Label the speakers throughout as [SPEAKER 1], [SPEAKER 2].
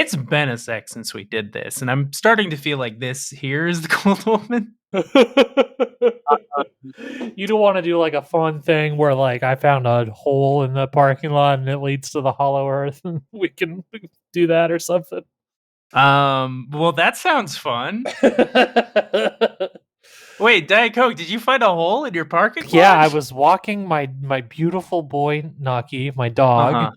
[SPEAKER 1] It's been a sec since we did this, and I'm starting to feel like this here is the cold open.
[SPEAKER 2] You don't want to do like a fun thing where like I found a hole in the parking lot and it leads to the hollow earth, and we can do that or something.
[SPEAKER 1] Well, that sounds fun. Wait, Diet Coke, did you find a hole in your parking lot?
[SPEAKER 2] Yeah, I was walking my beautiful boy Naki, my dog,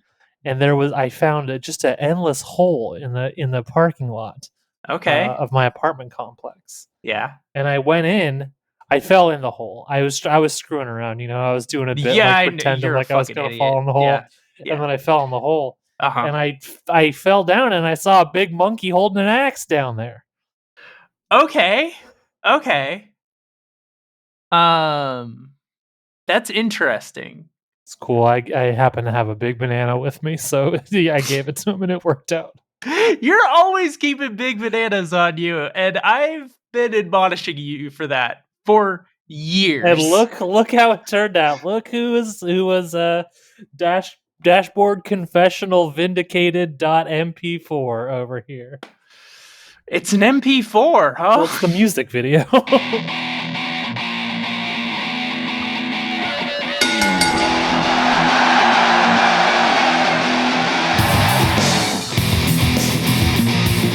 [SPEAKER 2] and I found just an endless hole in the parking lot.
[SPEAKER 1] Okay.
[SPEAKER 2] Of my apartment complex.
[SPEAKER 1] Yeah.
[SPEAKER 2] And I went in. I fell in the hole. I was screwing around, I was doing a bit like pretending like I was going to fall in the hole. Yeah. And then I fell in the hole. And I fell down and I saw a big monkey holding an axe down there.
[SPEAKER 1] Okay. That's interesting.
[SPEAKER 2] It's cool. I happen to have a big banana with me, so I gave it to him and it worked out.
[SPEAKER 1] You're always keeping big bananas on you, and I've been admonishing you for that for years.
[SPEAKER 2] And look how it turned out. Look who was dashboard confessional vindicated .mp4 over here.
[SPEAKER 1] It's an MP4, huh?
[SPEAKER 2] Well, it's the music video.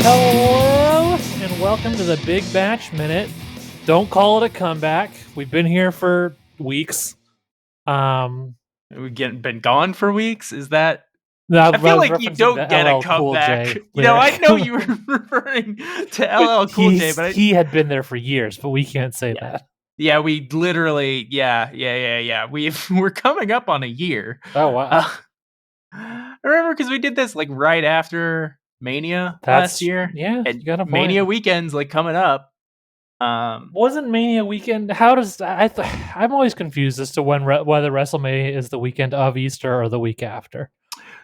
[SPEAKER 2] Hello, and welcome to the Big Batch Minute. Don't call it a comeback. We've been here for weeks.
[SPEAKER 1] We've been gone for weeks? Is that...
[SPEAKER 2] No,
[SPEAKER 1] I feel like you don't get a comeback. I know you were referring to LL Cool J, but
[SPEAKER 2] he had been there for years, but we can't say that.
[SPEAKER 1] Yeah, we literally... Yeah. We're coming up on a year.
[SPEAKER 2] Oh, wow.
[SPEAKER 1] I remember because we did this like right after Mania last year.
[SPEAKER 2] Yeah,
[SPEAKER 1] and you got a Mania weekend's like coming up.
[SPEAKER 2] Wasn't Mania weekend? How does I'm always confused as to whether WrestleMania is the weekend of Easter or the week after.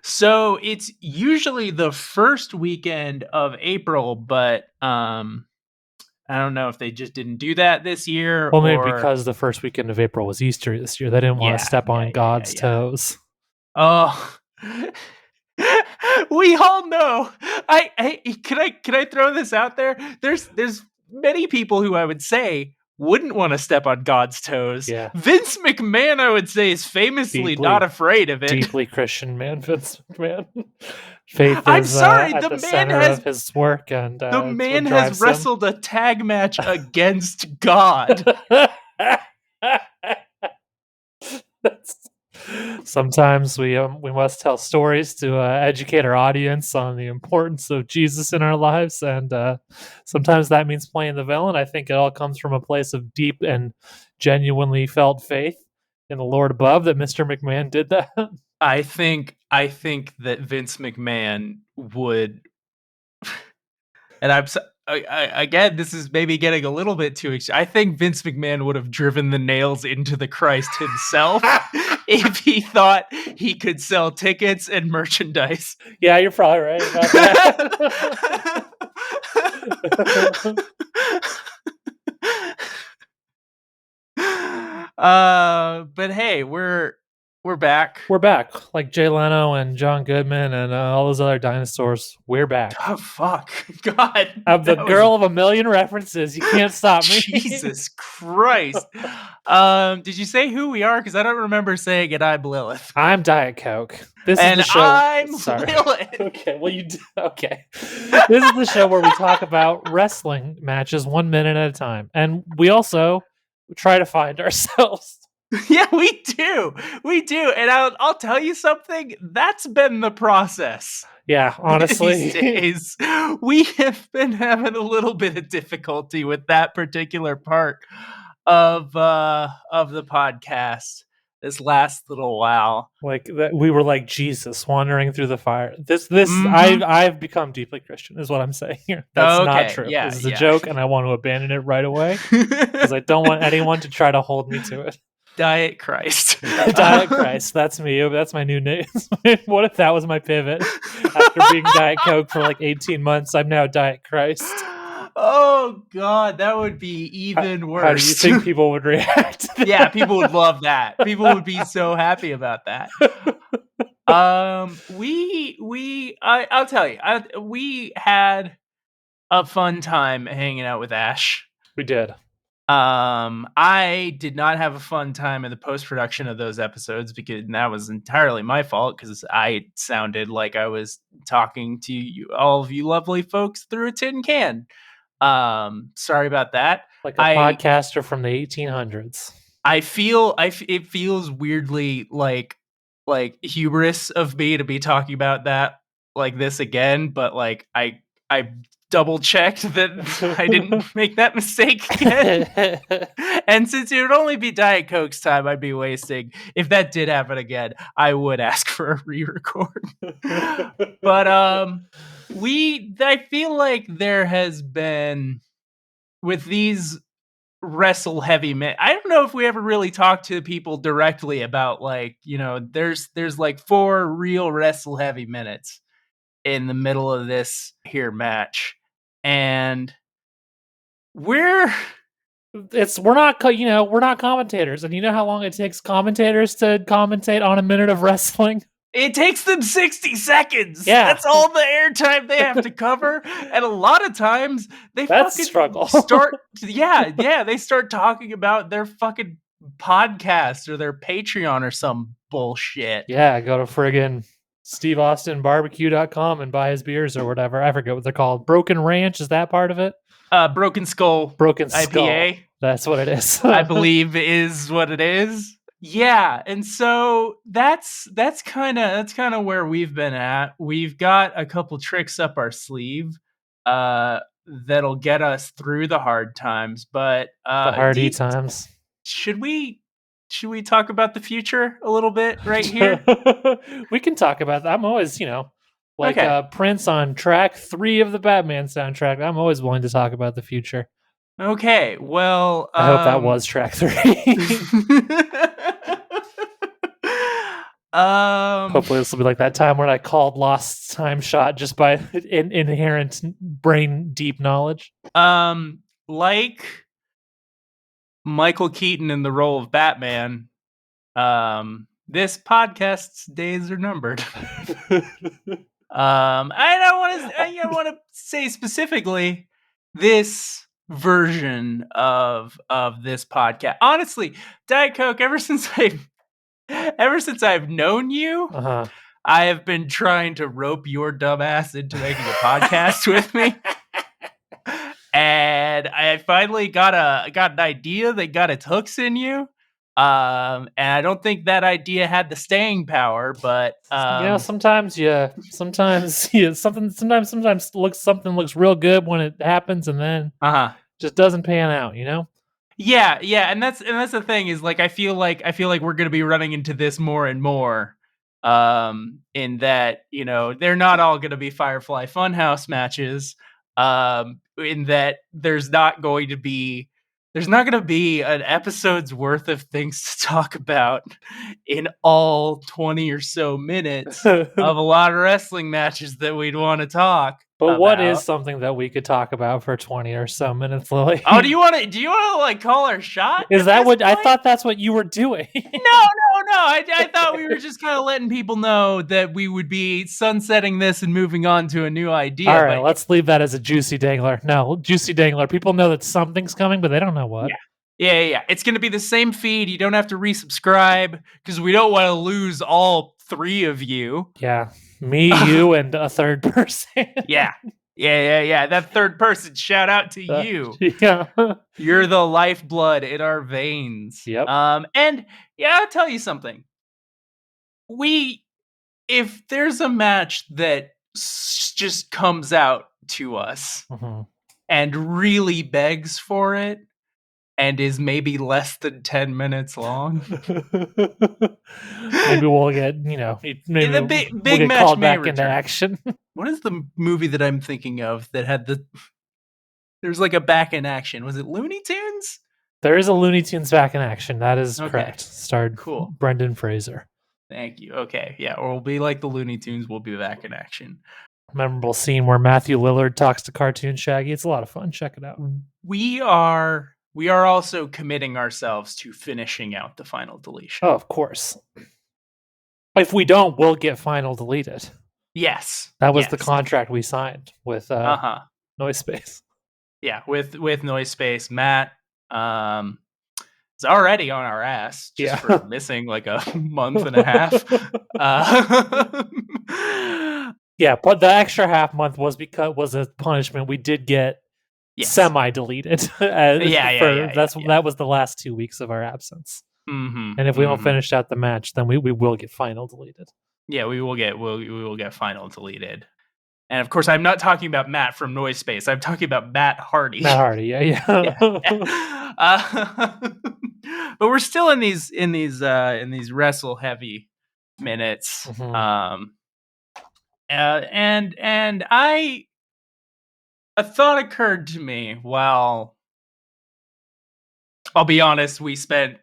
[SPEAKER 1] So it's usually the first weekend of April, but I don't know if they just didn't do that this year.
[SPEAKER 2] Well, maybe because the first weekend of April was Easter this year, they didn't want to step on God's toes.
[SPEAKER 1] Oh. We all know. Can I throw this out there? There's many people who I would say wouldn't want to step on God's toes.
[SPEAKER 2] Yeah.
[SPEAKER 1] Vince McMahon, I would say, is famously not afraid of it.
[SPEAKER 2] Deeply Christian man, Vince McMahon. Faith is
[SPEAKER 1] I'm sorry,
[SPEAKER 2] at the center of his work, and
[SPEAKER 1] the man has wrestled a tag match against God.
[SPEAKER 2] Sometimes we must tell stories to educate our audience on the importance of Jesus in our lives, and sometimes that means playing the villain. I think it all comes from a place of deep and genuinely felt faith in the Lord above that Mr. McMahon did that.
[SPEAKER 1] I think that Vince McMahon would, and again, this is maybe getting a little bit too extreme. I think Vince McMahon would have driven the nails into the Christ himself if he thought he could sell tickets and merchandise.
[SPEAKER 2] Yeah, you're probably right about
[SPEAKER 1] that. But hey, we're back.
[SPEAKER 2] We're back. Like Jay Leno and John Goodman and all those other dinosaurs. We're back.
[SPEAKER 1] Oh, fuck. God.
[SPEAKER 2] I'm the girl of a million references. You can't stop me.
[SPEAKER 1] Jesus Christ. Did you say who we are? Because I don't remember saying it. I'm Lilith.
[SPEAKER 2] I'm Diet Coke. This
[SPEAKER 1] and
[SPEAKER 2] is the show.
[SPEAKER 1] I'm Lilith.
[SPEAKER 2] Okay, well, okay. This is the show where we talk about wrestling matches 1 minute at a time. And we also try to find ourselves.
[SPEAKER 1] Yeah, we do. And I'll tell you something. That's been the process.
[SPEAKER 2] Yeah, honestly.
[SPEAKER 1] These days, we have been having a little bit of difficulty with that particular part of the podcast this last little while.
[SPEAKER 2] Like that, we were like Jesus wandering through the fire. I've become deeply Christian, is what I'm saying here. That's not true. Yeah, this is a joke, and I want to abandon it right away because I don't want anyone to try to hold me to it.
[SPEAKER 1] Diet Christ.
[SPEAKER 2] Diet Christ. That's me. That's my new name. What if that was my pivot? After being Diet Coke for like 18 months, I'm now Diet Christ.
[SPEAKER 1] Oh, God. That would be even worse.
[SPEAKER 2] How do you think people would react?
[SPEAKER 1] Yeah, people would love that. People would be so happy about that. I'll tell you, we had a fun time hanging out with Ash.
[SPEAKER 2] We did.
[SPEAKER 1] I did not have a fun time in the post-production of those episodes because that was entirely my fault because I sounded like I was talking to you, all of you lovely folks through a tin can. Sorry about that.
[SPEAKER 2] Like a podcaster from the 1800s.
[SPEAKER 1] It feels weirdly like hubris of me to be talking about that like this again, but like I double checked that I didn't make that mistake again. And since it would only be Diet Coke's time I'd be wasting, if that did happen again, I would ask for a re-record. But I feel like there has been with these wrestle heavy men. I don't know if we ever really talked to people directly about like, there's like 4 real wrestle heavy minutes in the middle of this here match. And we're
[SPEAKER 2] not commentators, and you know how long it takes commentators to commentate on a minute of wrestling?
[SPEAKER 1] It takes them 60 seconds.
[SPEAKER 2] Yeah.
[SPEAKER 1] That's all the airtime they have to cover. And a lot of times they
[SPEAKER 2] That's
[SPEAKER 1] fucking
[SPEAKER 2] struggle.
[SPEAKER 1] they start talking about their fucking podcast or their Patreon or some bullshit.
[SPEAKER 2] Yeah, go to friggin' SteveAustinBarbecue.com and buy his beers or whatever. I forget what they're called. Broken Ranch, is that part of it?
[SPEAKER 1] Broken Skull IPA.
[SPEAKER 2] That's what it is.
[SPEAKER 1] I believe is what it is. Yeah, and so that's kind of where we've been at. We've got a couple tricks up our sleeve that'll get us through the hard times, but
[SPEAKER 2] the hardy times.
[SPEAKER 1] Should we talk about the future a little bit right here?
[SPEAKER 2] We can talk about that. I'm always, Prince on track 3 of the Batman soundtrack. I'm always willing to talk about the future.
[SPEAKER 1] Okay, well,
[SPEAKER 2] I hope that was track 3. Hopefully this will be like that time when I called Lost Time Shot just by inherent brain deep knowledge.
[SPEAKER 1] Like Michael Keaton in the role of Batman, this podcast's days are numbered. I want to say specifically this version of this podcast. Honestly, Diet Coke, ever since I've known you, I have been trying to rope your dumb ass into making a podcast with me. And I finally got an idea that got its hooks in you. And I don't think that idea had the staying power, but
[SPEAKER 2] sometimes something looks real good when it happens, and then just doesn't pan out,
[SPEAKER 1] Yeah, and that's the thing is like I feel like we're gonna be running into this more and more. In that they're not all gonna be Firefly Funhouse matches. In that there's not going to be an episode's worth of things to talk about in all 20 or so minutes of a lot of wrestling matches that we'd want to talk.
[SPEAKER 2] But what is something that we could talk about for 20 or so minutes, Lily?
[SPEAKER 1] Oh, do you want to like call our shot?
[SPEAKER 2] Is that what I thought? That's what you were doing.
[SPEAKER 1] No. I thought we were just kind of letting people know that we would be sunsetting this and moving on to a new idea.
[SPEAKER 2] All right, let's leave that as a juicy dangler. No, juicy dangler. People know that something's coming, but they don't know what.
[SPEAKER 1] Yeah. It's going to be the same feed. You don't have to resubscribe because we don't want to lose all 3 of you.
[SPEAKER 2] Yeah. Me, you, and a third person.
[SPEAKER 1] Yeah. That third person, shout out to you.
[SPEAKER 2] Yeah.
[SPEAKER 1] You're the lifeblood in our veins.
[SPEAKER 2] Yep.
[SPEAKER 1] And I'll tell you something. If there's a match that just comes out to us and really begs for it, and is maybe less than 10 minutes long.
[SPEAKER 2] Maybe we'll get, maybe
[SPEAKER 1] the big
[SPEAKER 2] we'll get
[SPEAKER 1] match
[SPEAKER 2] called
[SPEAKER 1] may
[SPEAKER 2] back
[SPEAKER 1] return.
[SPEAKER 2] into action.
[SPEAKER 1] What is the movie that I'm thinking of that had there's like a back in action? Was it Looney Tunes?
[SPEAKER 2] There is a Looney Tunes back in action. That is correct. Starred Brendan Fraser.
[SPEAKER 1] Thank you. Okay. Yeah. Or we'll be like the Looney Tunes. We'll be back in action.
[SPEAKER 2] Memorable scene where Matthew Lillard talks to cartoon Shaggy. It's a lot of fun. Check it out.
[SPEAKER 1] We are also committing ourselves to finishing out the final deletion.
[SPEAKER 2] Oh, of course. If we don't, we'll get final deleted.
[SPEAKER 1] Yes.
[SPEAKER 2] That was the contract we signed with Noise Space.
[SPEAKER 1] Yeah, with Noise Space. Matt is already on our ass just for missing like a month and a half.
[SPEAKER 2] Yeah, but the extra half month was a punishment. We did get semi-deleted. That was the last 2 weeks of our absence.
[SPEAKER 1] Mm-hmm,
[SPEAKER 2] and if we don't finish out the match, then we will get final deleted.
[SPEAKER 1] Yeah, we will get final deleted. And of course, I'm not talking about Matt from Noise Space. I'm talking about Matt Hardy.
[SPEAKER 2] Matt Hardy, yeah.
[SPEAKER 1] But we're still in these wrestle heavy minutes.
[SPEAKER 2] Mm-hmm.
[SPEAKER 1] And a thought occurred to me. Well, I'll be honest, we spent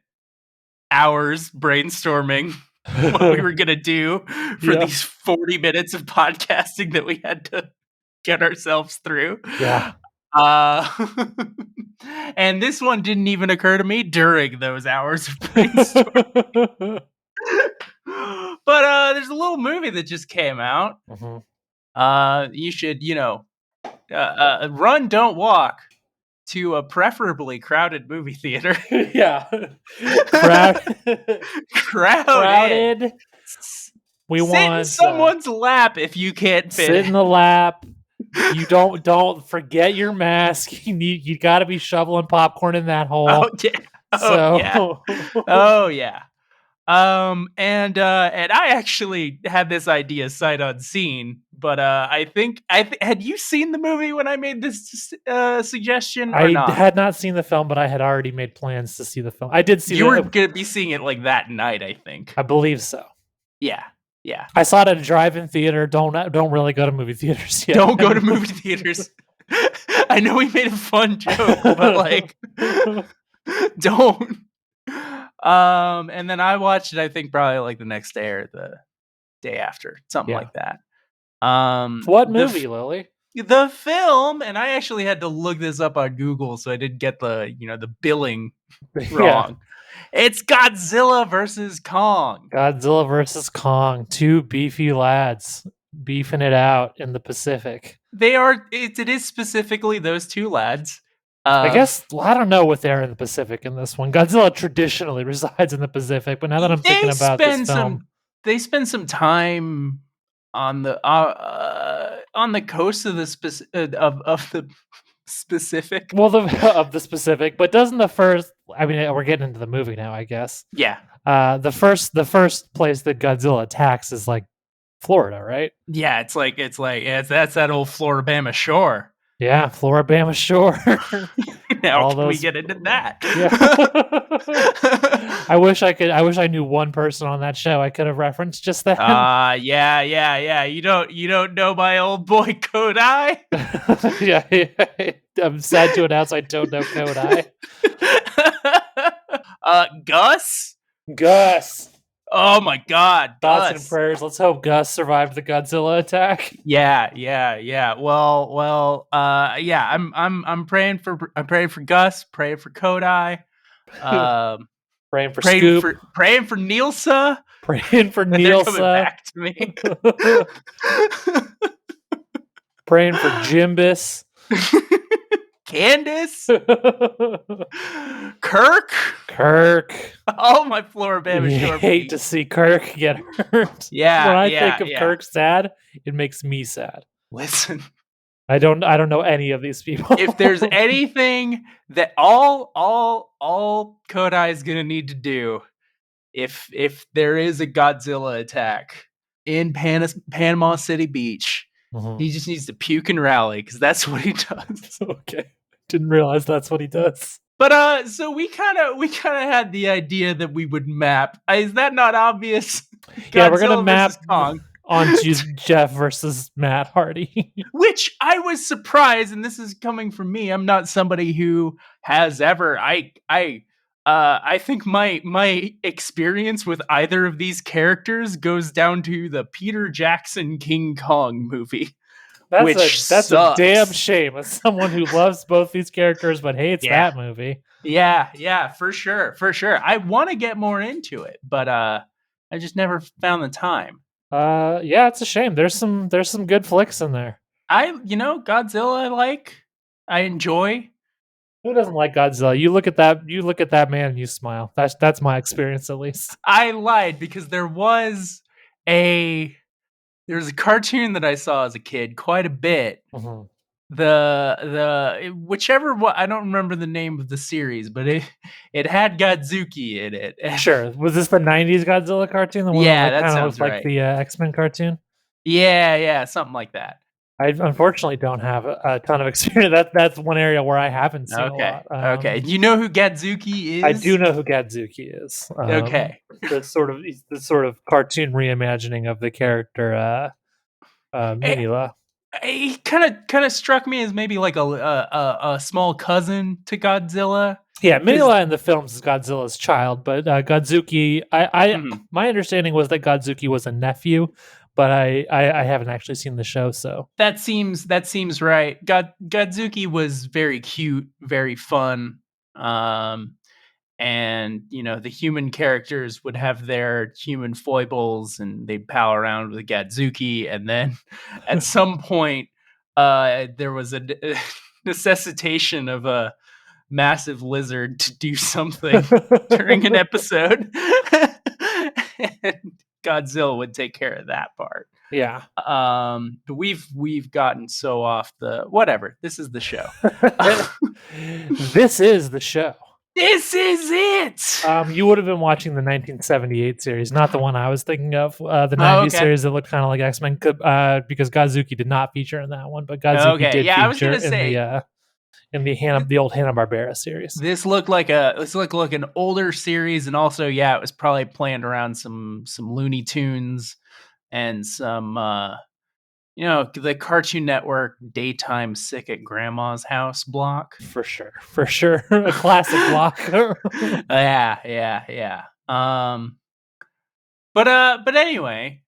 [SPEAKER 1] hours brainstorming what we were gonna do for these 40 minutes of podcasting that we had to get ourselves through.
[SPEAKER 2] Yeah.
[SPEAKER 1] And this one didn't even occur to me during those hours of brainstorming. But there's a little movie that just came out.
[SPEAKER 2] Mm-hmm.
[SPEAKER 1] You should, run, don't walk to a preferably crowded movie theater.
[SPEAKER 2] Yeah. Crowded. We
[SPEAKER 1] sit
[SPEAKER 2] want
[SPEAKER 1] in someone's lap if you can't fit.
[SPEAKER 2] Sit in the lap. You don't forget your mask. You got to be shoveling popcorn in that hole.
[SPEAKER 1] Oh yeah. Oh yeah. And I actually had this idea sight unseen, but I think had you seen the movie when I made this suggestion? Or not?
[SPEAKER 2] I had not seen the film, but I had already made plans to see the film. I did see.
[SPEAKER 1] You were gonna be seeing it like that night, I think.
[SPEAKER 2] I believe so.
[SPEAKER 1] Yeah.
[SPEAKER 2] I saw it at a drive-in theater. Don't really go to movie theaters yet.
[SPEAKER 1] Don't go to movie theaters. I know we made a fun joke, but like, don't. And then I watched it, I think probably like the next day or the day after, something like that.
[SPEAKER 2] What movie, Lily?
[SPEAKER 1] The film, and I actually had to look this up on Google, so I didn't get the billing wrong. It's Godzilla versus Kong.
[SPEAKER 2] Godzilla versus Kong. Two beefy lads beefing it out in the Pacific.
[SPEAKER 1] They are. It is specifically those two lads.
[SPEAKER 2] I guess I don't know what they're in the Pacific in this one. Godzilla traditionally resides in the Pacific, but now that I'm thinking about this film,
[SPEAKER 1] they spend some time on the coast of the specific.
[SPEAKER 2] Well, of the specific, but doesn't the first? I mean, we're getting into the movie now, I guess.
[SPEAKER 1] Yeah.
[SPEAKER 2] The first place that Godzilla attacks is like Florida, right?
[SPEAKER 1] Yeah, it's that's that old Floribama shore.
[SPEAKER 2] Yeah, Floribama shore.
[SPEAKER 1] Now we get into that.
[SPEAKER 2] Yeah. I wish I knew one person on that show I could have referenced just that.
[SPEAKER 1] Yeah. You don't know my old boy Kodai?
[SPEAKER 2] Yeah. I'm sad to announce I don't know Kodai. Gus.
[SPEAKER 1] Oh my God,
[SPEAKER 2] Thoughts and prayers. Let's hope Gus survived the Godzilla attack.
[SPEAKER 1] Yeah. Well, yeah. I'm praying for Gus, praying for Kodai,
[SPEAKER 2] praying for Scoop,
[SPEAKER 1] praying for Nilsa,
[SPEAKER 2] praying for Nilsa.
[SPEAKER 1] Coming back to me.
[SPEAKER 2] Praying for Jimbus.
[SPEAKER 1] Candace, Kirk. Oh, my Floribama shore.
[SPEAKER 2] Hate to see Kirk get hurt.
[SPEAKER 1] Yeah.
[SPEAKER 2] When I think of Kirk sad, it makes me sad.
[SPEAKER 1] Listen,
[SPEAKER 2] I don't know any of these people.
[SPEAKER 1] If there's anything that all Kodai is gonna need to do, if there is a Godzilla attack in Panama City Beach, he just needs to puke and rally because that's what he does.
[SPEAKER 2] Okay. Didn't realize that's what he does.
[SPEAKER 1] But so we kind of had the idea that we would map. Is that not obvious?
[SPEAKER 2] Yeah, we're gonna map Kong onto Jeff versus Matt Hardy.
[SPEAKER 1] Which I was surprised, and this is coming from me. I'm not somebody who has ever. I think my experience with either of these characters goes down to the Peter Jackson King Kong movie.
[SPEAKER 2] That's a damn shame. As someone who loves both these characters but hates that movie.
[SPEAKER 1] Yeah, for sure. I want to get more into it, but I just never found the time.
[SPEAKER 2] Yeah, it's a shame. There's some good flicks in there.
[SPEAKER 1] Godzilla I enjoy.
[SPEAKER 2] Who doesn't like Godzilla? You look at that man and you smile. That's my experience at least.
[SPEAKER 1] I lied because there was a cartoon that I saw as a kid quite a bit.
[SPEAKER 2] Mhm.
[SPEAKER 1] Whichever one, I don't remember the name of the series, but it had Godzuki in it.
[SPEAKER 2] Sure. Was this the 90s Godzilla cartoon? The one
[SPEAKER 1] Yeah,
[SPEAKER 2] that
[SPEAKER 1] that
[SPEAKER 2] kind of
[SPEAKER 1] sounds
[SPEAKER 2] looked like
[SPEAKER 1] right.
[SPEAKER 2] the X-Men cartoon?
[SPEAKER 1] Yeah, something like that.
[SPEAKER 2] I unfortunately don't have a ton of experience. That's one area where I haven't seen a
[SPEAKER 1] Okay.
[SPEAKER 2] lot.
[SPEAKER 1] Okay. Do you know who Godzuki is?
[SPEAKER 2] I do know who Godzilla is.
[SPEAKER 1] Okay.
[SPEAKER 2] The sort of cartoon reimagining of the character Minila.
[SPEAKER 1] He kind of struck me as maybe like a small cousin to Godzilla.
[SPEAKER 2] Yeah, Minila in the films is Godzilla's child, but Godzuki,
[SPEAKER 1] Mhm.
[SPEAKER 2] my understanding was that Godzuki was a nephew, but I haven't actually seen the show, so
[SPEAKER 1] That seems right. Godzuki was very cute, very fun. And the human characters would have their human foibles and they'd pal around with Godzuki, and then at some point there was a necessitation of a massive lizard to do something during an episode. And Godzilla would take care of that part.
[SPEAKER 2] yeah.
[SPEAKER 1] But we've gotten so off the whatever. This is the show.
[SPEAKER 2] This is the show.
[SPEAKER 1] This is it.
[SPEAKER 2] You would have been watching the 1978 series, not the one I was thinking of. The 90s series that looked kind of like X-Men, because Godzuki did not feature in that one, but Godzuki did
[SPEAKER 1] I was
[SPEAKER 2] feature
[SPEAKER 1] gonna say
[SPEAKER 2] in the old Hanna-Barbera series.
[SPEAKER 1] this looked like an older series, and also it was probably planned around some Looney Tunes and some the Cartoon Network daytime sick at grandma's house block.
[SPEAKER 2] For sure. A classic block.
[SPEAKER 1] Yeah. But anyway,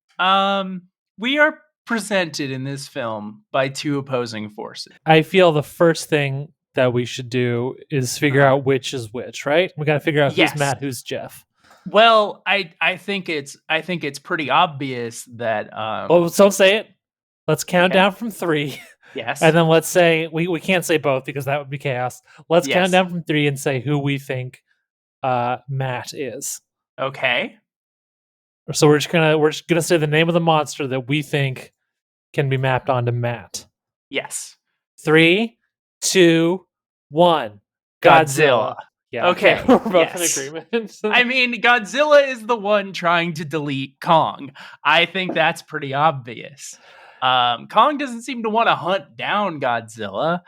[SPEAKER 1] we are presented in this film by two opposing forces.
[SPEAKER 2] I feel the first thing that we should do is figure out which is which, right? We got to figure out who's Matt, who's Jeff.
[SPEAKER 1] Well, I think it's pretty obvious that
[SPEAKER 2] so say it. Let's count down from 3.
[SPEAKER 1] Yes.
[SPEAKER 2] And then let's say we can't say both because that would be chaos. Let's count down from 3 and say who we think Matt is.
[SPEAKER 1] Okay.
[SPEAKER 2] So we're just gonna say the name of the monster that we think can be mapped onto Matt.
[SPEAKER 1] Yes.
[SPEAKER 2] 3, 2, 1. Godzilla. Yeah.
[SPEAKER 1] Okay.
[SPEAKER 2] We're both in agreement.
[SPEAKER 1] I mean, Godzilla is the one trying to delete Kong. I think that's pretty Obvious. Kong doesn't seem to want to hunt down Godzilla.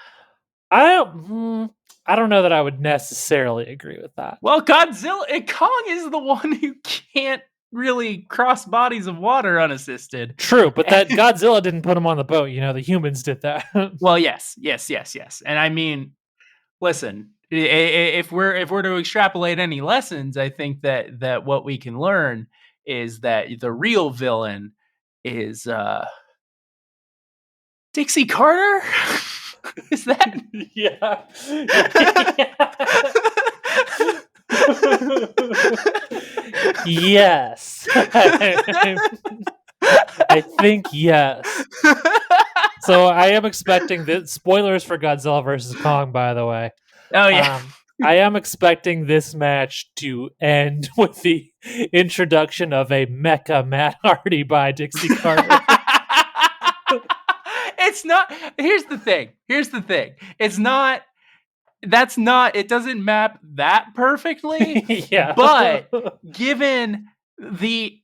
[SPEAKER 2] I don't know that I would necessarily agree with that.
[SPEAKER 1] Well, Kong is the one who can't really cross bodies of water unassisted.
[SPEAKER 2] True, but that Godzilla didn't put him on the boat. The humans did that.
[SPEAKER 1] Well, yes. And I mean, listen, if we're to extrapolate any lessons, I think that what we can learn is that the real villain is Dixie Carter. Is that?
[SPEAKER 2] Yeah. Yes. I think yes. So I am expecting spoilers for Godzilla versus Kong, by the way.
[SPEAKER 1] Oh yeah.
[SPEAKER 2] I am expecting this match to end with the introduction of a mecha Matt Hardy by Dixie Carter.
[SPEAKER 1] It's not. Here's the thing. It's not. That's not. It doesn't map that perfectly.
[SPEAKER 2] Yeah.
[SPEAKER 1] But given the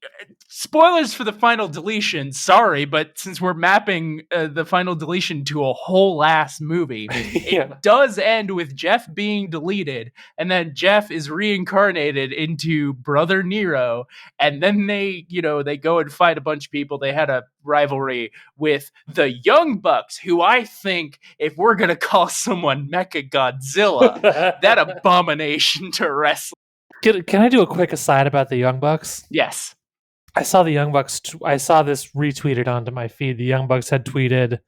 [SPEAKER 1] spoilers for the final deletion, sorry, but since we're mapping the final deletion to a whole last movie, it does end with Jeff being deleted, and then Jeff is reincarnated into Brother Nero, and then they go and fight a bunch of people. They had a rivalry with the Young Bucks, who I think, if we're gonna call someone Mecha Godzilla, that abomination to wrestle.
[SPEAKER 2] Can I do a quick aside about the Young Bucks?
[SPEAKER 1] Yes.
[SPEAKER 2] I saw the Young Bucks. I saw this retweeted onto my feed. The Young Bucks had tweeted,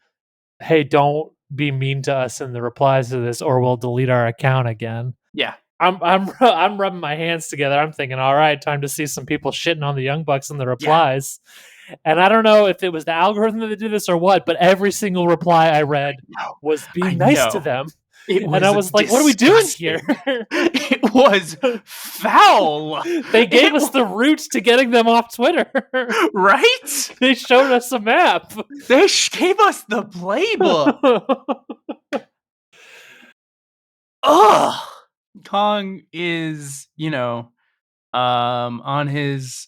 [SPEAKER 2] "Hey, don't be mean to us in the replies to this, or we'll delete our account again."
[SPEAKER 1] Yeah.
[SPEAKER 2] I'm rubbing my hands together. I'm thinking, all right, time to see some people shitting on the Young Bucks in the replies. And I don't know if it was the algorithm that did this or what, but every single reply I read
[SPEAKER 1] No,
[SPEAKER 2] was
[SPEAKER 1] I
[SPEAKER 2] being nice to
[SPEAKER 1] know.
[SPEAKER 2] them.
[SPEAKER 1] It
[SPEAKER 2] And I
[SPEAKER 1] was
[SPEAKER 2] was like, what are we doing here?
[SPEAKER 1] disgusting. It was foul.
[SPEAKER 2] They gave
[SPEAKER 1] It
[SPEAKER 2] us the route to getting them off Twitter.
[SPEAKER 1] right?
[SPEAKER 2] They showed us a map.
[SPEAKER 1] They gave us the playbook. Ugh. Kong is, on his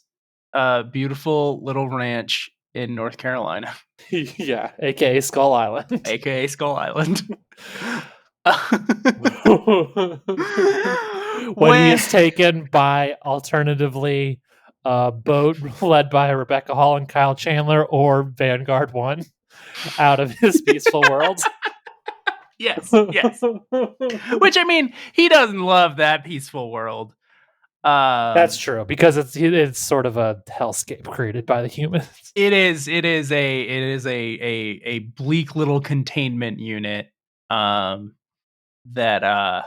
[SPEAKER 1] beautiful little ranch in North Carolina,
[SPEAKER 2] Yeah, aka Skull Island.
[SPEAKER 1] aka Skull Island.
[SPEAKER 2] When he
[SPEAKER 1] when
[SPEAKER 2] is taken by alternatively a boat led by Rebecca Hall and Kyle Chandler or Vanguard 1 out of his peaceful world.
[SPEAKER 1] yes, which I mean, he doesn't love that peaceful world.
[SPEAKER 2] That's true, because it's sort of a hellscape created by the humans.
[SPEAKER 1] It is a bleak little containment unit. That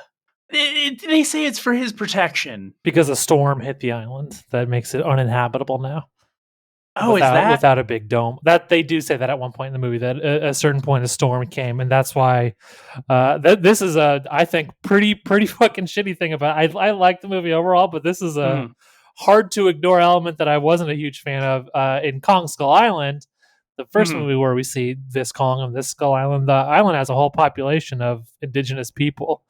[SPEAKER 1] they say it's for his protection
[SPEAKER 2] because a storm hit the island that makes it uninhabitable now.
[SPEAKER 1] Oh, is that
[SPEAKER 2] without a big dome? That they do say that at one point in the movie, that at a certain point a storm came, and that's why this is a, I think, pretty fucking shitty thing about. I like the movie overall, but this is a hard to ignore element that I wasn't a huge fan of in Kong Skull Island. The first movie where we see this Kong and this Skull Island, the island has a whole population of indigenous people,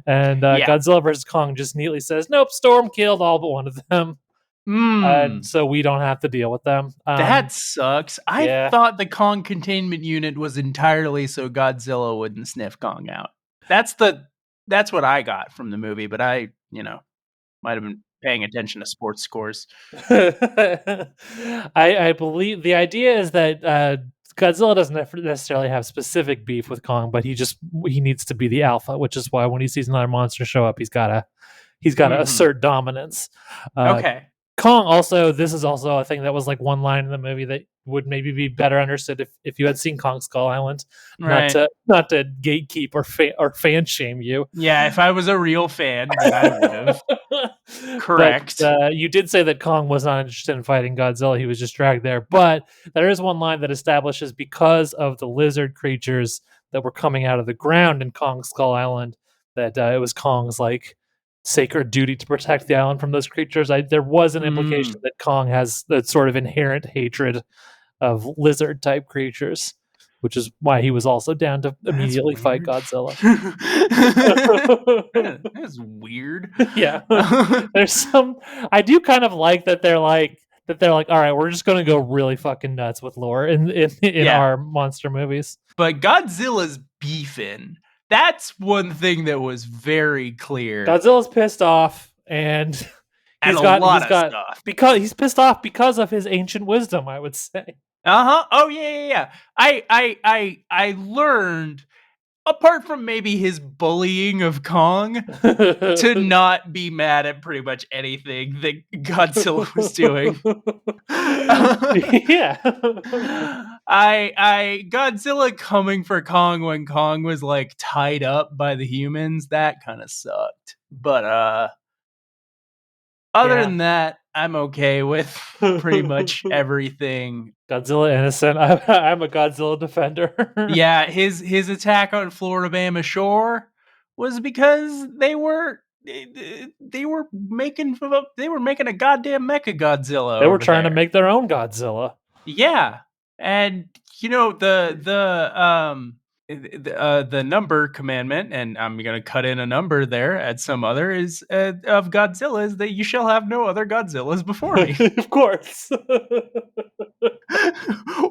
[SPEAKER 2] and Godzilla versus Kong just neatly says, "Nope, storm killed all but one of them." And so we don't have to deal with them.
[SPEAKER 1] That sucks. I thought the Kong containment unit was entirely so Godzilla wouldn't sniff Kong out. That's what I got from the movie, but I, might have been paying attention to sports scores.
[SPEAKER 2] I believe the idea is that Godzilla doesn't necessarily have specific beef with Kong, but he needs to be the alpha, which is why when he sees another monster show up, he's got to assert dominance.
[SPEAKER 1] Okay.
[SPEAKER 2] Kong also, this is also a thing that was like one line in the movie that would maybe be better understood if you had seen Kong Skull Island.
[SPEAKER 1] Right.
[SPEAKER 2] Not to gatekeep or fan shame you.
[SPEAKER 1] Yeah, if I was a real fan, then I would have. Correct.
[SPEAKER 2] But, you did say that Kong was not interested in fighting Godzilla. He was just dragged there. But there is one line that establishes, because of the lizard creatures that were coming out of the ground in Kong Skull Island, that it was Kong's like sacred duty to protect the island from those creatures. There was an implication that Kong has that sort of inherent hatred of lizard type creatures, which is why he was also down to immediately fight Godzilla.
[SPEAKER 1] That's weird.
[SPEAKER 2] Yeah. There's some, I do kind of like that they're like, all right, we're just going to go really fucking nuts with lore in our monster movies.
[SPEAKER 1] But Godzilla's beefing. That's one thing that was very clear.
[SPEAKER 2] Godzilla's pissed off, and he's got stuff. Because he's pissed off because of his ancient wisdom, I would say.
[SPEAKER 1] Oh yeah. I learned, apart from maybe his bullying of Kong, to not be mad at pretty much anything that Godzilla was doing.
[SPEAKER 2] Yeah.
[SPEAKER 1] Godzilla coming for Kong when Kong was like tied up by the humans, that kind of sucked. But other than that, I'm okay with pretty much everything.
[SPEAKER 2] Godzilla innocent. I'm a Godzilla defender.
[SPEAKER 1] Yeah, his attack on Floribama Shore was because they were making a goddamn Mecha Godzilla.
[SPEAKER 2] They were trying to make their own Godzilla.
[SPEAKER 1] Yeah, and the number commandment, and I'm gonna cut in a number there at some other, is of Godzilla, is that you shall have no other Godzillas before me.
[SPEAKER 2] Of course.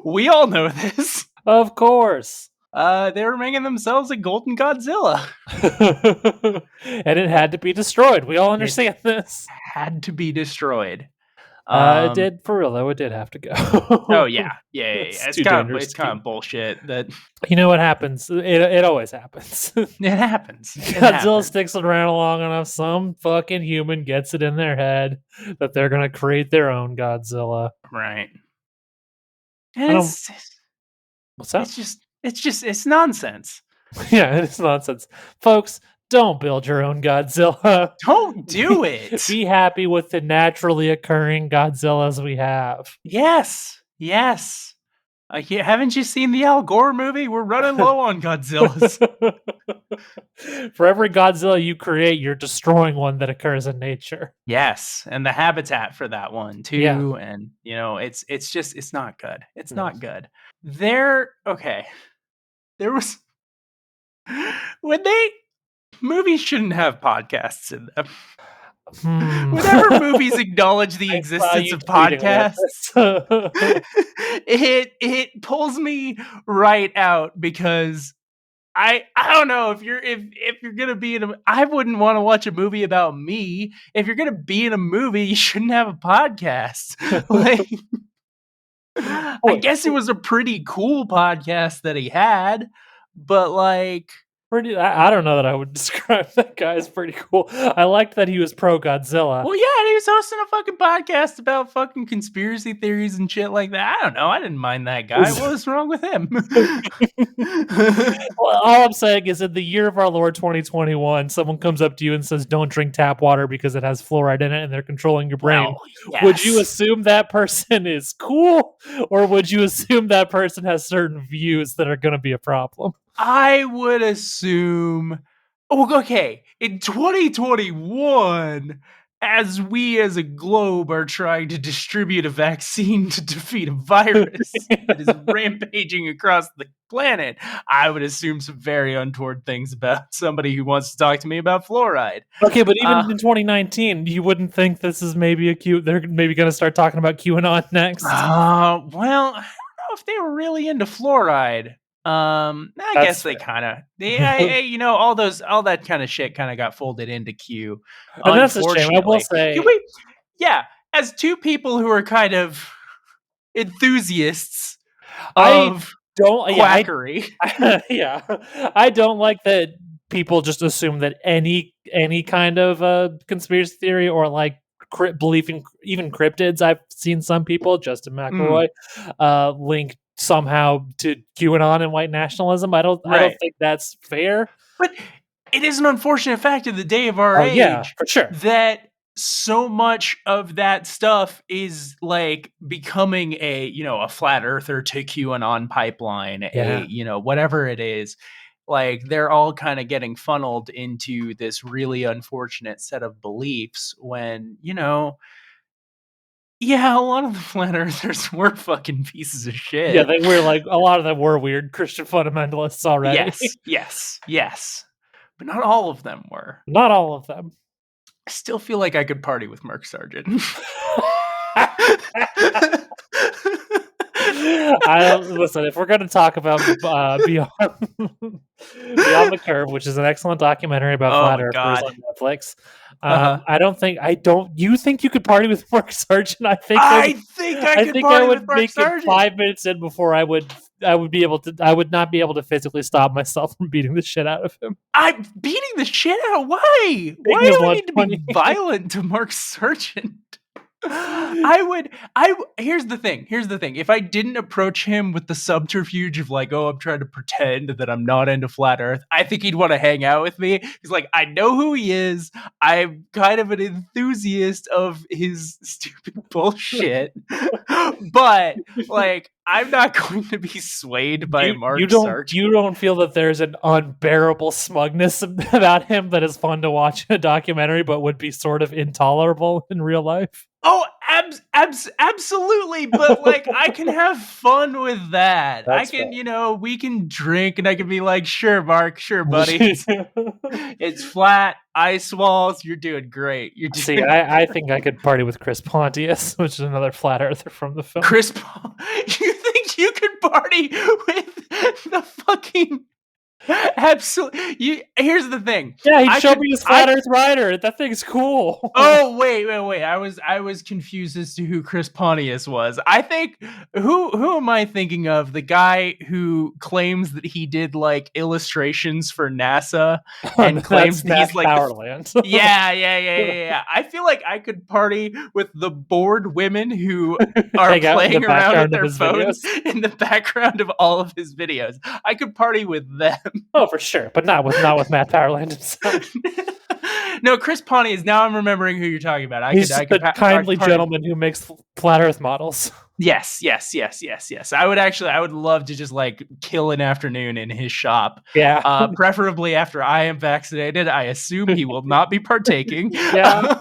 [SPEAKER 1] We all know this.
[SPEAKER 2] Of course.
[SPEAKER 1] They were making themselves a golden Godzilla.
[SPEAKER 2] And it had to be destroyed. We all understand this.
[SPEAKER 1] Had to be destroyed.
[SPEAKER 2] It did, for real though. It did have to go.
[SPEAKER 1] Oh yeah. It's kind of bullshit. That,
[SPEAKER 2] you know what happens? It always happens.
[SPEAKER 1] It happens.
[SPEAKER 2] Godzilla sticks around long enough. Some fucking human gets it in their head that they're gonna create their own Godzilla.
[SPEAKER 1] Right. And
[SPEAKER 2] what's that?
[SPEAKER 1] It's nonsense.
[SPEAKER 2] Yeah, it's nonsense, folks. don't build your own Godzilla.
[SPEAKER 1] Don't do it.
[SPEAKER 2] Be happy with the naturally occurring Godzillas we have.
[SPEAKER 1] Yes. Yes. Haven't you seen the Al Gore movie? We're running low on Godzillas.
[SPEAKER 2] For every Godzilla you create, you're destroying one that occurs in nature.
[SPEAKER 1] Yes, and the habitat for that one too,
[SPEAKER 2] Yeah.
[SPEAKER 1] and it's just it's not good. It's
[SPEAKER 2] No.
[SPEAKER 1] not good. Okay. There was when movies shouldn't have podcasts in them. Whenever movies acknowledge the
[SPEAKER 2] I saw
[SPEAKER 1] existence
[SPEAKER 2] you
[SPEAKER 1] of
[SPEAKER 2] tweeting about
[SPEAKER 1] podcasts, it pulls me right out because I don't know if you're gonna be in I wouldn't want to watch a movie about me. If you're gonna be in a movie, you shouldn't have a podcast. Like, I guess it was a pretty cool podcast that he had, but like,
[SPEAKER 2] I don't know that I would describe that guy as pretty cool. I liked that he was pro Godzilla.
[SPEAKER 1] well, yeah, he was hosting a fucking podcast about fucking conspiracy theories and shit like that. I don't know. I didn't mind that guy. What was wrong with him?
[SPEAKER 2] Well, all I'm saying is, in the year of our Lord 2021, someone comes up to you and says, "Don't drink tap water because it has fluoride in it, and they're controlling your brain."
[SPEAKER 1] Well, yes.
[SPEAKER 2] Would you assume that person is cool, or would you assume that person has certain views that are going to be a problem?
[SPEAKER 1] I would assume. Oh, okay. In 2021, as we as a globe are trying to distribute a vaccine to defeat a virus that is rampaging across the planet, I would assume some very untoward things about somebody who wants to talk to me about fluoride.
[SPEAKER 2] Okay, but even in 2019, you wouldn't think this is maybe they're maybe going to start talking about QAnon next.
[SPEAKER 1] Well, I don't know if they were really into fluoride. I guess they kind of, all that kind of shit kind of got folded into Q.
[SPEAKER 2] And that's a shame. I will say,
[SPEAKER 1] as two people who are kind of enthusiasts
[SPEAKER 2] I
[SPEAKER 1] of
[SPEAKER 2] don't
[SPEAKER 1] quackery.
[SPEAKER 2] Yeah, I don't like that people just assume that any kind of conspiracy theory or like belief in even cryptids. I've seen some people, Justin McElroy, link somehow to QAnon and white nationalism. I don't think that's fair.
[SPEAKER 1] But it is an unfortunate fact of the day of our age,
[SPEAKER 2] yeah, for sure,
[SPEAKER 1] that so much of that stuff is like becoming a flat earther to QAnon pipeline, whatever it is. Like, they're all kind of getting funneled into this really unfortunate set of beliefs when, yeah, a lot of the flat earthers were fucking pieces of shit.
[SPEAKER 2] Yeah, they were like, a lot of them were weird Christian fundamentalists already.
[SPEAKER 1] Yes. But not all of them were.
[SPEAKER 2] Not all of them.
[SPEAKER 1] I still feel like I could party with Merc Sargent.
[SPEAKER 2] Listen, if we're going to talk about Beyond the Curve, which is an excellent documentary about flat earthers on Netflix, you think you could party with Mark Sargent? I think I would make it 5 minutes in before I would not be able to physically stop myself from beating the shit out of him.
[SPEAKER 1] I'm beating the shit out? Why? Why do I need to be violent to Mark Sargent? Here's the thing. If I didn't approach him with the subterfuge of like, oh, I'm trying to pretend that I'm not into flat earth, I think he'd want to hang out with me. He's like, I know who he is. I'm kind of an enthusiast of his stupid bullshit. But like, I'm not going to be swayed by Mark Sargent.
[SPEAKER 2] You don't feel that there's an unbearable smugness about him that is fun to watch in a documentary, but would be sort of intolerable in real life?
[SPEAKER 1] Oh, absolutely. But like, I can have fun with that.
[SPEAKER 2] That's
[SPEAKER 1] we can drink and I can be like, sure, Mark, sure, buddy. It's flat, ice walls. You're doing great.
[SPEAKER 2] I think I could party with Chris Pontius, which is another flat earther from the film.
[SPEAKER 1] You think you could party with the fucking... Absolutely. Here's the thing.
[SPEAKER 2] Yeah, he showed me his flat Earth rider. That thing's cool.
[SPEAKER 1] Oh, wait. I was confused as to who Chris Pontius was. I think who am I thinking of? The guy who claims that he did like illustrations for NASA and claims that he's like
[SPEAKER 2] Powerland.
[SPEAKER 1] Yeah. I feel like I could party with the bored women who are playing around with their phones in the background of all of his videos. I could party with them.
[SPEAKER 2] Oh, for sure, but not with Matt Powerland himself.
[SPEAKER 1] No, Chris Pawnee is, now I'm remembering who you're talking about.
[SPEAKER 2] He's just a kindly gentleman who makes flat Earth models.
[SPEAKER 1] Yes. I would love to just like kill an afternoon in his shop.
[SPEAKER 2] Yeah.
[SPEAKER 1] Preferably after I am vaccinated. I assume he will not be partaking.
[SPEAKER 2] Yeah.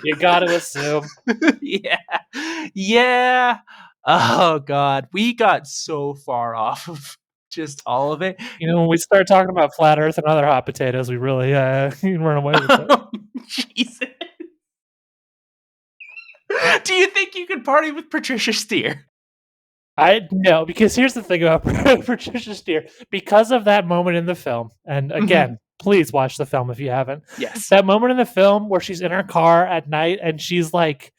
[SPEAKER 2] You got to assume.
[SPEAKER 1] Yeah. Oh God, we got so far off of just all of it.
[SPEAKER 2] When we start talking about flat Earth and other hot potatoes, we really run away with it.
[SPEAKER 1] Jesus. Do you think you could party with Patricia Steere?
[SPEAKER 2] No, because here's the thing about Patricia Steere. Because of that moment in the film, and again, please watch the film if you haven't.
[SPEAKER 1] Yes.
[SPEAKER 2] That moment in the film where she's in her car at night and she's like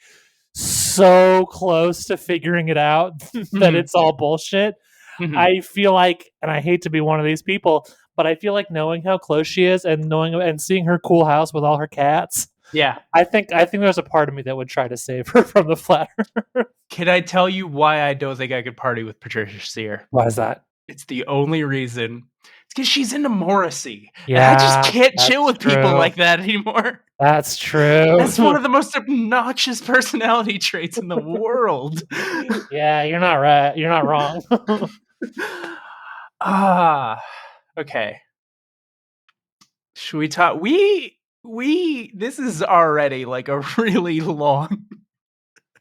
[SPEAKER 2] so close to figuring it out that it's all bullshit. I feel like, and I hate to be one of these people, but I feel like knowing how close she is and seeing her cool house with all her cats.
[SPEAKER 1] Yeah.
[SPEAKER 2] I think there's a part of me that would try to save her from the flat Earth.
[SPEAKER 1] Can I tell you why I don't think I could party with Patricia Steere?
[SPEAKER 2] Why is that?
[SPEAKER 1] It's the only reason. It's because she's into Morrissey.
[SPEAKER 2] Yeah,
[SPEAKER 1] I just can't chill with people like that anymore.
[SPEAKER 2] That's true.
[SPEAKER 1] That's one of the most obnoxious personality traits in the world.
[SPEAKER 2] Yeah, you're not right. You're not wrong.
[SPEAKER 1] Okay. Should we talk? This is already like a really long.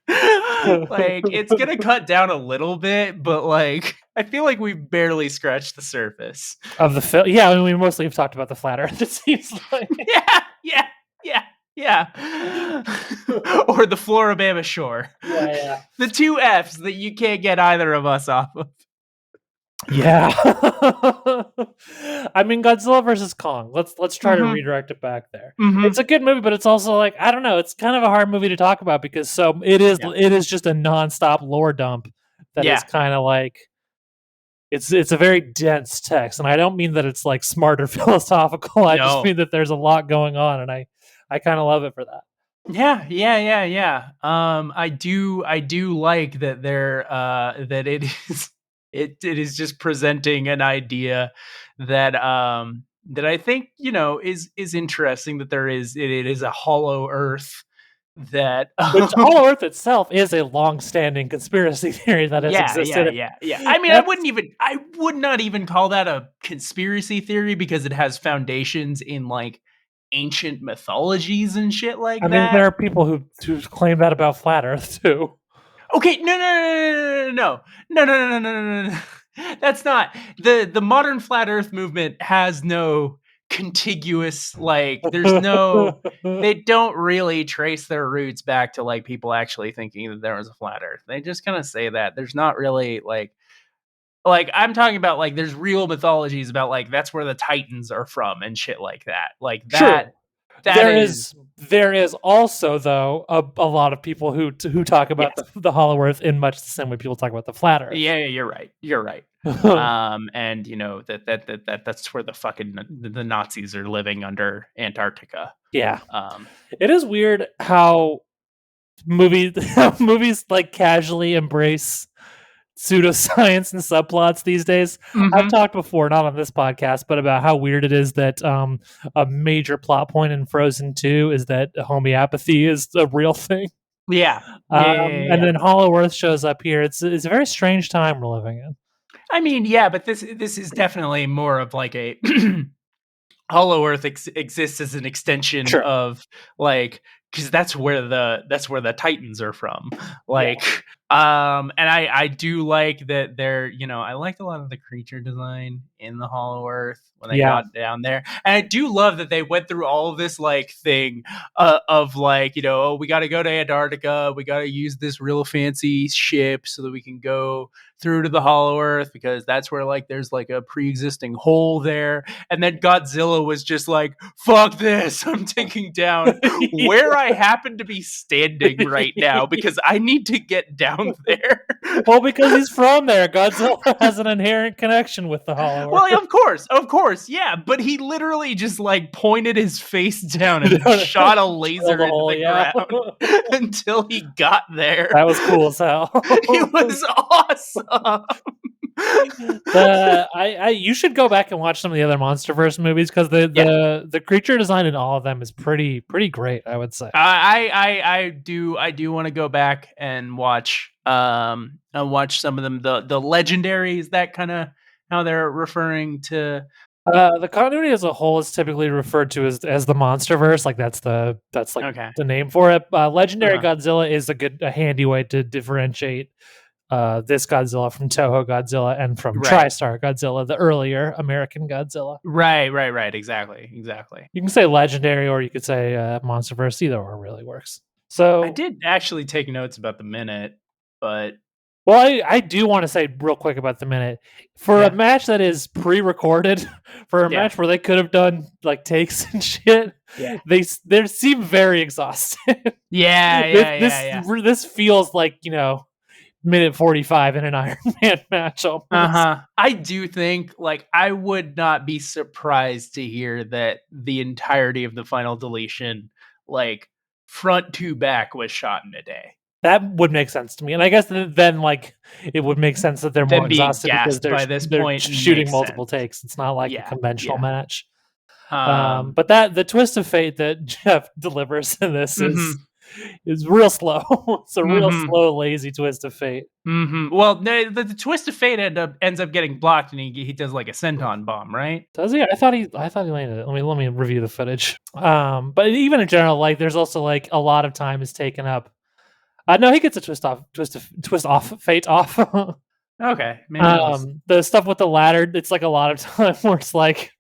[SPEAKER 1] Like, it's gonna cut down a little bit, but like, I feel like we've barely scratched the surface
[SPEAKER 2] of the film. Yeah, I mean, we mostly have talked about the flat Earth. It seems like.
[SPEAKER 1] Yeah. Or the Floribama Shore.
[SPEAKER 2] Yeah.
[SPEAKER 1] The two F's that you can't get either of us off of.
[SPEAKER 2] Yeah. I mean, Godzilla versus Kong. Let's try to redirect it back there. It's a good movie, but it's also like, I don't know, it's kind of a hard movie to talk about because it is just a nonstop lore dump that is kind of like it's a very dense text, and I don't mean that it's like smart or philosophical. I just mean that there's a lot going on, and I kind of love it for that.
[SPEAKER 1] Yeah. I do like that that it is just presenting an idea that that I think is interesting, that it is a hollow Earth that
[SPEAKER 2] which hollow Earth itself is a long-standing conspiracy theory that has existed.
[SPEAKER 1] Yeah. I mean, I would not even call that a conspiracy theory because it has foundations in like ancient mythologies and shit like that. I mean,
[SPEAKER 2] there are people who claim that about flat Earth too.
[SPEAKER 1] Okay, no. That's not the modern flat Earth movement has no contiguous, like, there's no they don't really trace their roots back to like people actually thinking that there was a flat Earth. They just kind of say that. There's not really like I'm talking about like there's real mythologies about like that's where the Titans are from and shit like that. Like that.
[SPEAKER 2] True. There is also though a lot of people who talk about the hollow Earth in much the same way people talk about the flat Earth.
[SPEAKER 1] Yeah, you're right. And that's where the fucking the Nazis are living under Antarctica.
[SPEAKER 2] Yeah. It is weird how movies like casually embrace pseudoscience and subplots these days. I've talked before, not on this podcast, but about how weird it is that a major plot point in Frozen 2 is that homeopathy is a real thing.
[SPEAKER 1] Yeah.
[SPEAKER 2] And then Hollow Earth shows up here. It's a very strange time we're living in.
[SPEAKER 1] I mean, yeah, but this is definitely more of like a Hollow Earth exists as an extension of like, because that's where the Titans are from. Like, and I do like that they're, I liked a lot of the creature design in the Hollow Earth when they got down there. And I do love that they went through all of this like thing of like, we got to go to Antarctica. We got to use this real fancy ship so that we can go through to the Hollow Earth because that's where like there's like a pre-existing hole there. And then Godzilla was just like, fuck this, I'm taking down where I happen to be standing right now because I need to get down there.
[SPEAKER 2] Well, because he's from there. Godzilla has an inherent connection with the Hollow Earth.
[SPEAKER 1] Well, of course, yeah. But he literally just like pointed his face down and shot a laser into the ground until he got there.
[SPEAKER 2] That was cool as hell.
[SPEAKER 1] It was awesome.
[SPEAKER 2] You should go back and watch some of the other MonsterVerse movies because the creature design in all of them is pretty great, I would say.
[SPEAKER 1] I do want to go back and watch some of them. The legendary, is that kind of how they're referring to?
[SPEAKER 2] The continuity as a whole is typically referred to as the MonsterVerse. Like that's like
[SPEAKER 1] Okay.
[SPEAKER 2] the name for it. Legendary
[SPEAKER 1] Uh-huh.
[SPEAKER 2] Godzilla is a handy way to differentiate this Godzilla from Toho Godzilla and from
[SPEAKER 1] Right.
[SPEAKER 2] TriStar Godzilla, the earlier American Godzilla.
[SPEAKER 1] Right. Exactly.
[SPEAKER 2] You can say legendary or you could say MonsterVerse. Either or really works.
[SPEAKER 1] I
[SPEAKER 2] So,
[SPEAKER 1] did actually take notes about the minute, but
[SPEAKER 2] well, I do want to say real quick about the minute. For a
[SPEAKER 1] yeah.
[SPEAKER 2] match that is pre-recorded, for a
[SPEAKER 1] Yeah.
[SPEAKER 2] match where they could have done like takes and shit,
[SPEAKER 1] Yeah.
[SPEAKER 2] they seem very exhausted.
[SPEAKER 1] Yeah.
[SPEAKER 2] This feels like, minute 45 in an Iron Man match almost.
[SPEAKER 1] Uh-huh. I do think, like, I would not be surprised to hear that the entirety of the final deletion, like, front to back, was shot in a day.
[SPEAKER 2] That would make sense to me. And I guess then like it would make sense that they're more
[SPEAKER 1] Them being
[SPEAKER 2] exhausted because
[SPEAKER 1] gassed by this
[SPEAKER 2] they're
[SPEAKER 1] point
[SPEAKER 2] shooting
[SPEAKER 1] makes
[SPEAKER 2] multiple
[SPEAKER 1] sense.
[SPEAKER 2] takes. It's not like a
[SPEAKER 1] Yeah.
[SPEAKER 2] conventional match.
[SPEAKER 1] But
[SPEAKER 2] But the twist of fate that Jeff delivers in this is real slow. It's a real slow, lazy twist of fate.
[SPEAKER 1] Well, the twist of fate ends up getting blocked, and he does like a senton bomb, right?
[SPEAKER 2] Does he? I thought he landed it. Let me review the footage. But even in general, like there's also like a lot of time is taken up. No, he gets a twist off, fate off.
[SPEAKER 1] Okay, maybe
[SPEAKER 2] The stuff with the ladder, it's like a lot of time where it's like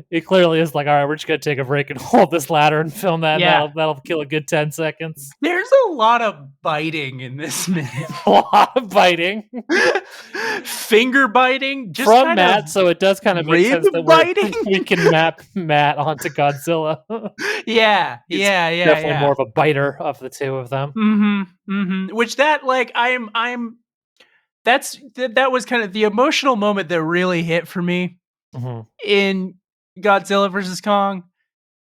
[SPEAKER 2] it clearly is like, all right, we're just gonna take a break and hold this ladder and film that.
[SPEAKER 1] Yeah.
[SPEAKER 2] That'll kill a good 10 seconds.
[SPEAKER 1] There's a lot of biting in this minute.
[SPEAKER 2] A lot of biting,
[SPEAKER 1] finger biting, just
[SPEAKER 2] from
[SPEAKER 1] kind
[SPEAKER 2] Matt.
[SPEAKER 1] of
[SPEAKER 2] So it does kind of make
[SPEAKER 1] rib
[SPEAKER 2] sense that
[SPEAKER 1] biting.
[SPEAKER 2] we can map Matt onto Godzilla.
[SPEAKER 1] Yeah.
[SPEAKER 2] Definitely more of a biter of the two of them.
[SPEAKER 1] Which that like that was kind of the emotional moment that really hit for me in Godzilla versus Kong,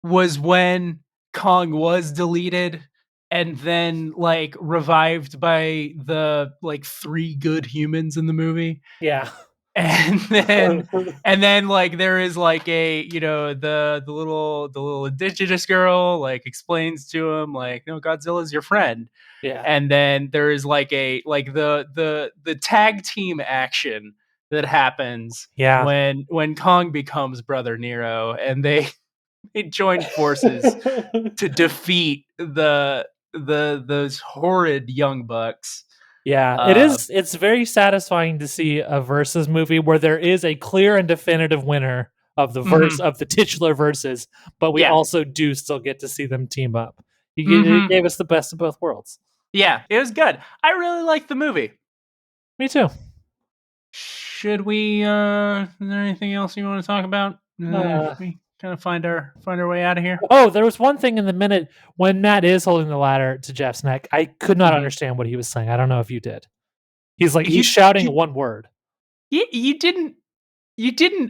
[SPEAKER 1] was when Kong was deleted and then like revived by the like 3 good humans in the movie.
[SPEAKER 2] Yeah.
[SPEAKER 1] And then like there is like a, the little indigenous girl like explains to him like, no, Godzilla's your friend.
[SPEAKER 2] Yeah.
[SPEAKER 1] And then there is like the tag team action that happens when Kong becomes Brother Nero, and they join forces to defeat those horrid young bucks.
[SPEAKER 2] Yeah, it is. It's very satisfying to see a versus movie where there is a clear and definitive winner of the verse of the titular verses, but we also do still get to see them team up. He gave us the best of both worlds.
[SPEAKER 1] Yeah, it was good. I really liked the movie.
[SPEAKER 2] Me too.
[SPEAKER 1] Should we? Is there anything else you want to talk about? We kind of find our way out of here.
[SPEAKER 2] Oh, there was one thing in the minute when Matt is holding the ladder to Jeff's neck. I could not understand what he was saying. I don't know if you did. He's like he's shouting one word.
[SPEAKER 1] You didn't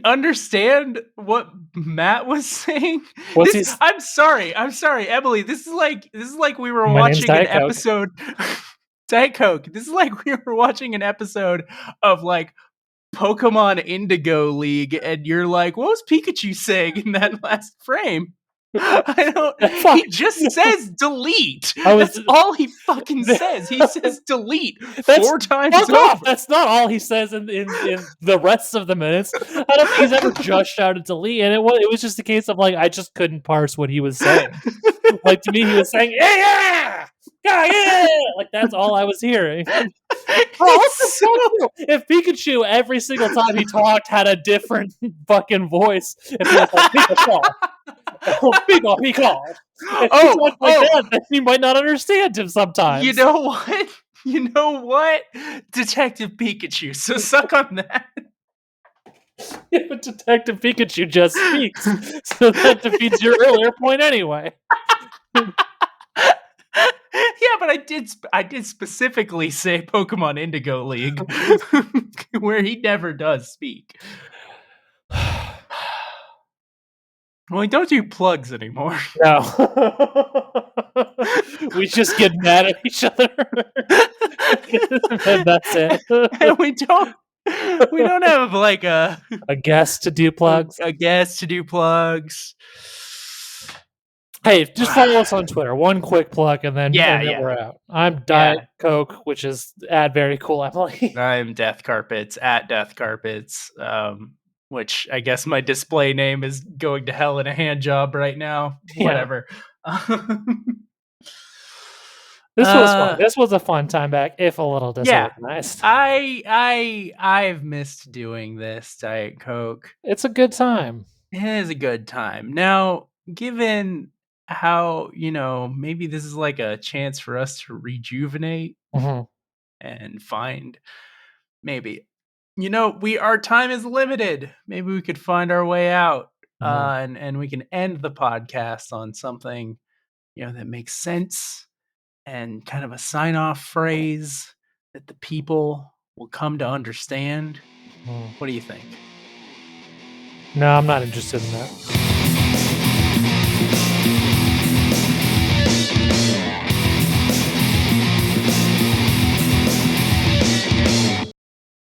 [SPEAKER 1] understand what Matt was saying? I'm sorry, Emily. This is like we were watching an episode. Diet Coke. This is like we were watching an episode of like Pokemon Indigo League, and you're like, what was Pikachu saying in that last frame? I don't. He just says delete. That's all he fucking says. He says delete 4 times over.
[SPEAKER 2] That's not all he says in the rest of the minutes. I don't think he's ever just shouted delete, and it was just a case of like I just couldn't parse what he was saying. Like to me, he was saying yeah. Like that's all I was hearing. If Pikachu every single time he talked had a different fucking voice, if he was like Pikachu. Pikachu. Then he might not understand him sometimes.
[SPEAKER 1] You know what? Detective Pikachu. So suck on that.
[SPEAKER 2] Yeah, but Detective Pikachu just speaks, so that defeats your earlier point anyway.
[SPEAKER 1] Yeah, but I did specifically say Pokemon Indigo League, where he never does speak. Well, we don't do plugs anymore.
[SPEAKER 2] No. We just get mad at each other. And that's it.
[SPEAKER 1] And we don't We don't have like a
[SPEAKER 2] guest to do plugs.
[SPEAKER 1] a guest to do plugs.
[SPEAKER 2] Hey, just follow us on Twitter. One quick plug, and then
[SPEAKER 1] Yeah.
[SPEAKER 2] we're out. I'm
[SPEAKER 1] Yeah.
[SPEAKER 2] Diet Coke, which is at Very Cool Emily.
[SPEAKER 1] I'm Death Carpets at Death Carpets, which I guess my display name is going to hell in a hand job right now.
[SPEAKER 2] Yeah.
[SPEAKER 1] Whatever.
[SPEAKER 2] This was fun. This was a fun time back, if a little
[SPEAKER 1] Yeah,
[SPEAKER 2] disorganized.
[SPEAKER 1] I've missed doing this Diet Coke.
[SPEAKER 2] It's a good time.
[SPEAKER 1] It is a good time. Now, given how, maybe this is like a chance for us to rejuvenate and find maybe, our time is limited. Maybe we could find our way out and we can end the podcast on something, that makes sense and kind of a sign off phrase that the people will come to understand. What do you think?
[SPEAKER 2] No, I'm not interested in that.